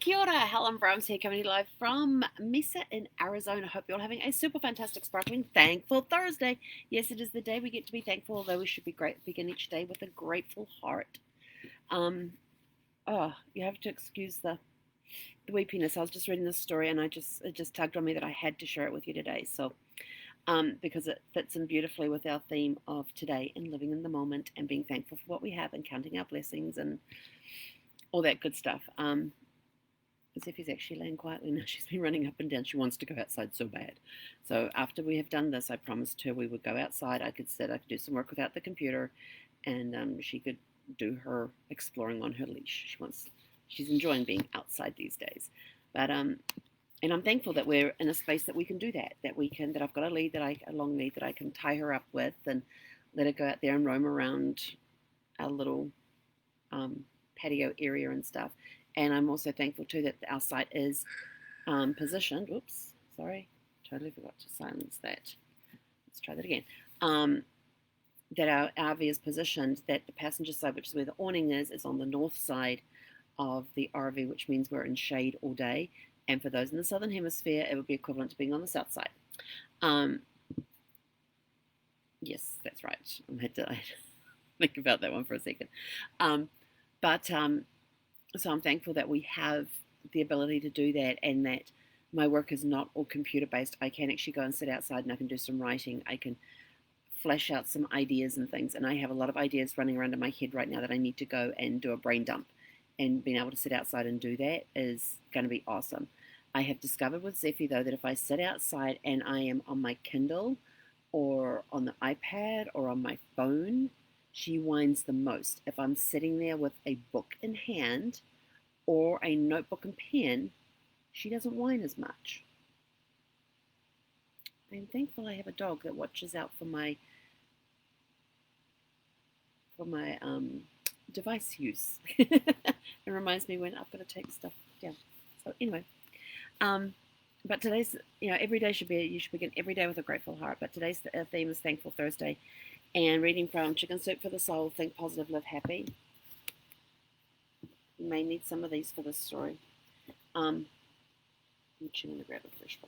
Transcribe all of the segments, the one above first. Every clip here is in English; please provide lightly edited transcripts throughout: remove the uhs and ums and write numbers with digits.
Kia ora, Helen Brahms here, coming to you live from Mesa in Arizona. Hope you're all having a super fantastic, sparkling, thankful Thursday. Yes, it is the day we get to be thankful, although we should begin each day with a grateful heart. Um, you have to excuse the weepiness. I was just reading this story, and it just tugged on me that I had to share it with you today. So, because it fits in beautifully with our theme of today and living in the moment and being thankful for what we have and counting our blessings and all that good stuff. As if he's actually laying quietly now. She's been running up and down. She wants to go outside so bad. So after we have done this, I promised her we would go outside. I could do some work without the computer, and she could do her exploring on her leash. She's enjoying being outside these days. But and I'm thankful that we're in a space that we can do that. That I've got a long lead that I can tie her up with and let her go out there and roam around our little patio area and stuff. And I'm also thankful too that our site is positioned. Oops, sorry, totally forgot to silence that. Let's try that again. That our RV is positioned, that the passenger side, which is where the awning is on the north side of the RV, which means we're in shade all day. And for those in the southern hemisphere, it would be equivalent to being on the south side. Yes, that's right. I had to think about that one for a second. So I'm thankful that we have the ability to do that, and that my work is not all computer based. I can actually go and sit outside and I can do some writing. I can flesh out some ideas and things. And I have a lot of ideas running around in my head right now that I need to go and do a brain dump. And being able to sit outside and do that is going to be awesome. I have discovered with Zephy, though, that if I sit outside and I am on my Kindle or on the iPad or on my phone, she whines the most. If I'm sitting there with a book in hand or a notebook and pen, she doesn't whine as much. I'm thankful I have a dog that watches out for my device use and reminds me when I've got to take stuff down. So anyway, but today's, every day you should begin every day with a grateful heart. But today's theme is Thankful Thursday. And reading from Chicken Soup for the Soul, Think Positive, Live Happy. You may need some of these for this story. I'm actually going to grab a fresh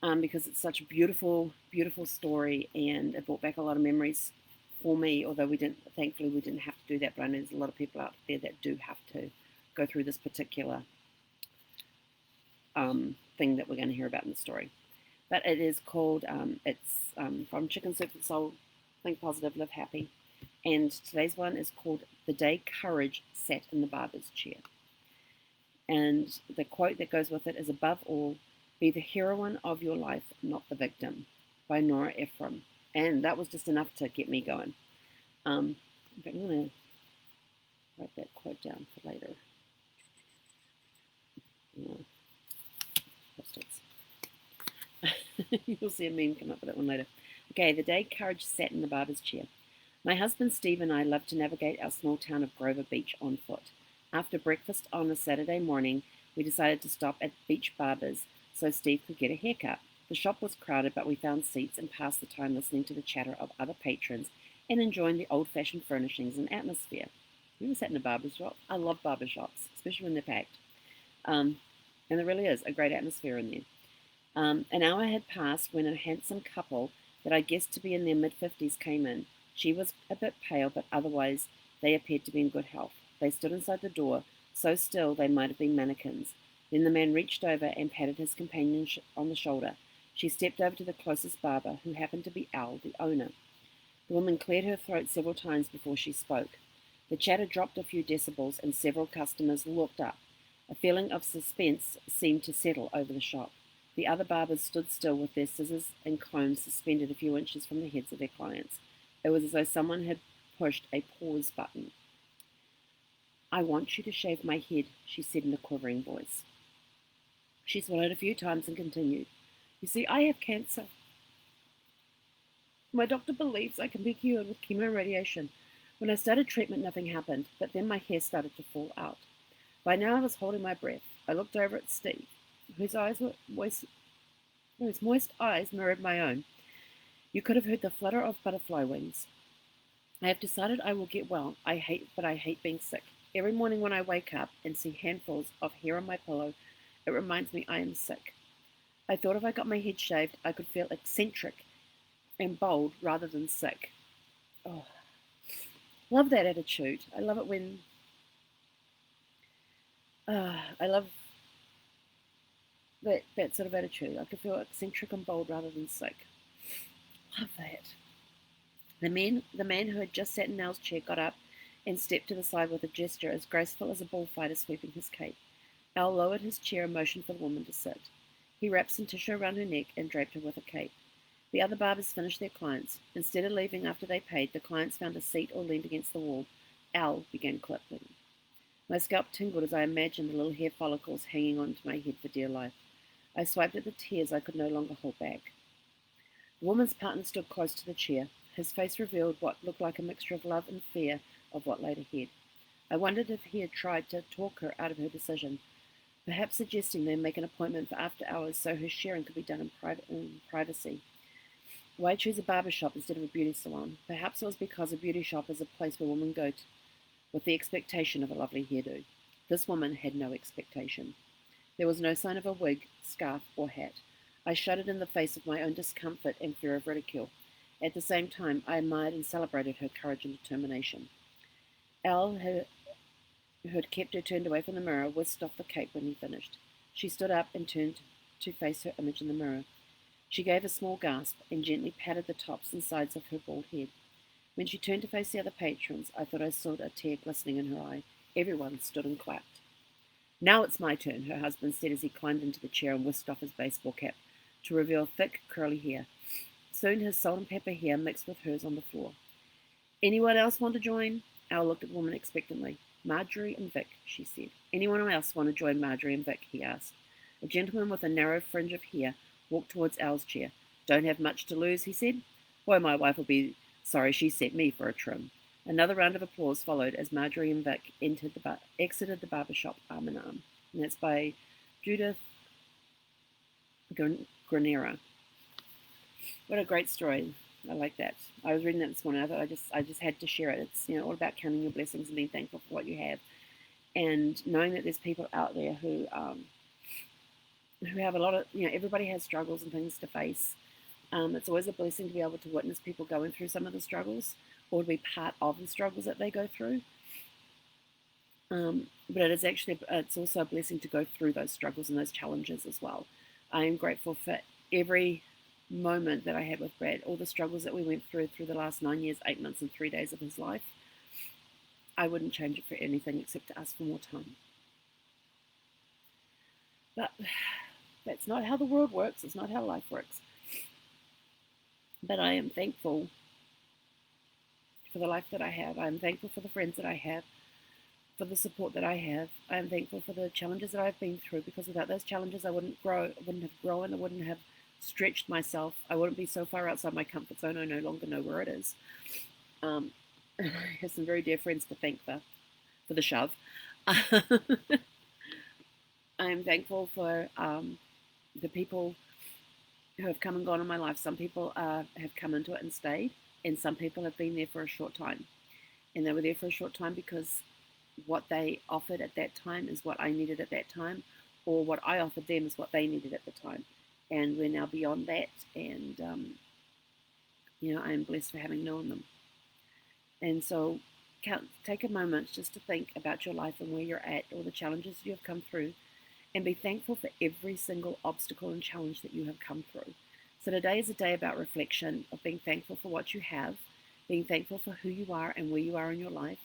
one. Because it's such a beautiful, beautiful story, and it brought back a lot of memories for me, although thankfully we didn't have to do that, but I know there's a lot of people out there that do have to go through this particular thing that we're going to hear about in the story. But it is called, from Chicken Soup for the Soul, Think Positive, Live Happy. And today's one is called The Day Courage Sat in the Barber's Chair. And the quote that goes with it is, above all, be the heroine of your life, not the victim, by Nora Ephraim. And that was just enough to get me going. I'm going to write that quote down for later. Post-its. You'll see a meme come up with that one later. Okay, the day courage sat in the barber's chair. My husband Steve and I love to navigate our small town of Grover Beach on foot. After breakfast on a Saturday morning, we decided to stop at Beach Barbers so Steve could get a haircut. The shop was crowded, but we found seats and passed the time listening to the chatter of other patrons and enjoying the old-fashioned furnishings and atmosphere. You ever sat in a barber shop? I love barber shops, especially when they're packed. And there really is a great atmosphere in there. An hour had passed when a handsome couple that I guessed to be in their mid-50s came in. She was a bit pale, but otherwise they appeared to be in good health. They stood inside the door, so still they might have been mannequins. Then the man reached over and patted his companion on the shoulder. She stepped over to the closest barber, who happened to be Al, the owner. The woman cleared her throat several times before she spoke. The chatter dropped a few decibels, and several customers looked up. A feeling of suspense seemed to settle over the shop. The other barbers stood still with their scissors and combs suspended a few inches from the heads of their clients. It was as though someone had pushed a pause button. I want you to shave my head, she said in a quivering voice. She swallowed a few times and continued. You see, I have cancer. My doctor believes I can be cured with chemoradiation. When I started treatment, nothing happened, but then my hair started to fall out. By now I was holding my breath. I looked over at Steve, whose moist eyes mirrored my own. You could have heard the flutter of butterfly wings. I have decided I will get well. I hate being sick. Every morning when I wake up and see handfuls of hair on my pillow, it reminds me I am sick. I thought if I got my head shaved, I could feel eccentric and bold rather than sick. Oh, love that attitude. I love it when, I love that sort of attitude. I could feel eccentric and bold rather than sick. Love that. The man who had just sat in Nell's chair got up and stepped to the side with a gesture as graceful as a bullfighter sweeping his cape. Al lowered his chair and motioned for the woman to sit. He wrapped some tissue around her neck and draped her with a cape. The other barbers finished their clients. Instead of leaving after they paid, the clients found a seat or leaned against the wall. Al began clipping. My scalp tingled as I imagined the little hair follicles hanging onto my head for dear life. I swiped at the tears I could no longer hold back. The woman's partner stood close to the chair. His face revealed what looked like a mixture of love and fear of what laid ahead. I wondered if he had tried to talk her out of her decision, perhaps suggesting they make an appointment for after hours so her sharing could be done in privacy. Why choose a barber shop instead of a beauty salon? Perhaps it was because a beauty shop is a place where women go with the expectation of a lovely hairdo. This woman had no expectation. There was no sign of a wig, scarf, or hat. I shuddered in the face of my own discomfort and fear of ridicule. At the same time, I admired and celebrated her courage and determination. Al, who had kept her turned away from the mirror, whisked off the cape when he finished. She stood up and turned to face her image in the mirror. She gave a small gasp and gently patted the tops and sides of her bald head. When she turned to face the other patrons, I thought I saw a tear glistening in her eye. Everyone stood and clapped. Now it's my turn, her husband said as he climbed into the chair and whisked off his baseball cap to reveal thick, curly hair. Soon his salt and pepper hair mixed with hers on the floor. Anyone else want to join? Al looked at the woman expectantly. Marjorie and Vic, she said. Anyone else want to join Marjorie and Vic? He asked. A gentleman with a narrow fringe of hair walked towards Al's chair. Don't have much to lose, he said. Why, my wife will be sorry she sent me for a trim. Another round of applause followed as Marjorie and Vic exited the barber shop arm in arm. And that's by Judith Granera. What a great story. I like that. I was reading that this morning. I thought I just had to share it. It's all about counting your blessings and being thankful for what you have, and knowing that there's people out there who have a lot of everybody has struggles and things to face. It's always a blessing to be able to witness people going through some of the struggles or to be part of the struggles that they go through. But it's also a blessing to go through those struggles and those challenges as well. I am grateful for every moment that I had with Brad, all the struggles that we went through the last 9 years, 8 months, and 3 days of his life. I wouldn't change it for anything except to ask for more time. But that's not how the world works. It's not how life works. But I am thankful for the life that I have. I am thankful for the friends that I have, for the support that I have. I am thankful for the challenges that I've been through, because without those challenges I wouldn't have grown, I wouldn't have stretched myself. I wouldn't be so far outside my comfort zone. I no longer know where it is. I have some very dear friends to thank for the shove. I am thankful for the people who have come and gone in my life. Some people have come into it and stayed, and some people have been there for a short time. And they were there for a short time because what they offered at that time is what I needed at that time, or what I offered them is what they needed at the time. And we're now beyond that, and I am blessed for having known them. And so take a moment just to think about your life and where you're at, all the challenges you have come through, and be thankful for every single obstacle and challenge that you have come through. So today is a day about reflection, of being thankful for what you have, being thankful for who you are and where you are in your life.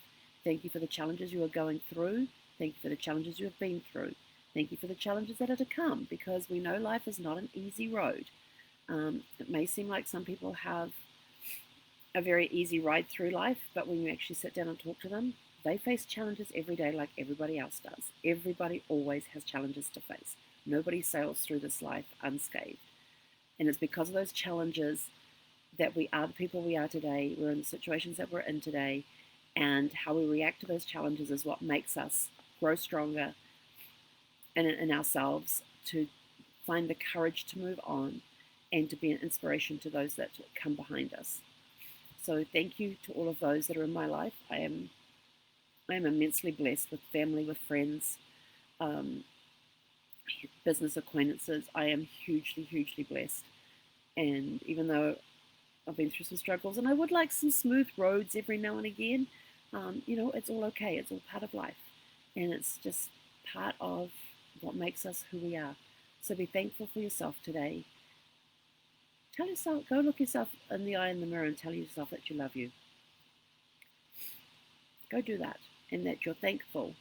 Thank you for the challenges you are going through. Thank you for the challenges you have been through. Thank you for the challenges that are to come, because we know life is not an easy road. It may seem like some people have a very easy ride through life, but when you actually sit down and talk to them, they face challenges every day like everybody else does. Everybody always has challenges to face. Nobody sails through this life unscathed. And it's because of those challenges that we are the people we are today. We're in the situations that we're in today, and how we react to those challenges is what makes us grow stronger in ourselves, to find the courage to move on and to be an inspiration to those that come behind us. So thank you to all of those that are in my life. I am I am immensely blessed with family, with friends, um, business acquaintances. I am hugely, hugely blessed. And even though I've been through some struggles and I would like some smooth roads every now and again, it's all okay. It's all part of life. And it's just part of what makes us who we are. So be thankful for yourself today. Tell yourself, go look yourself in the eye in the mirror and tell yourself that you love you. Go do that, and that you're thankful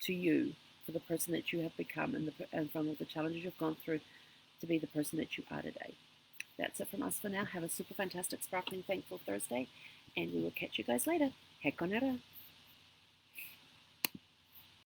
to you for the person that you have become and from all the challenges you've gone through to be the person that you are today. That's it from us for now. Have a super fantastic, sparkling, thankful Thursday, and we will catch you guys later. He konera.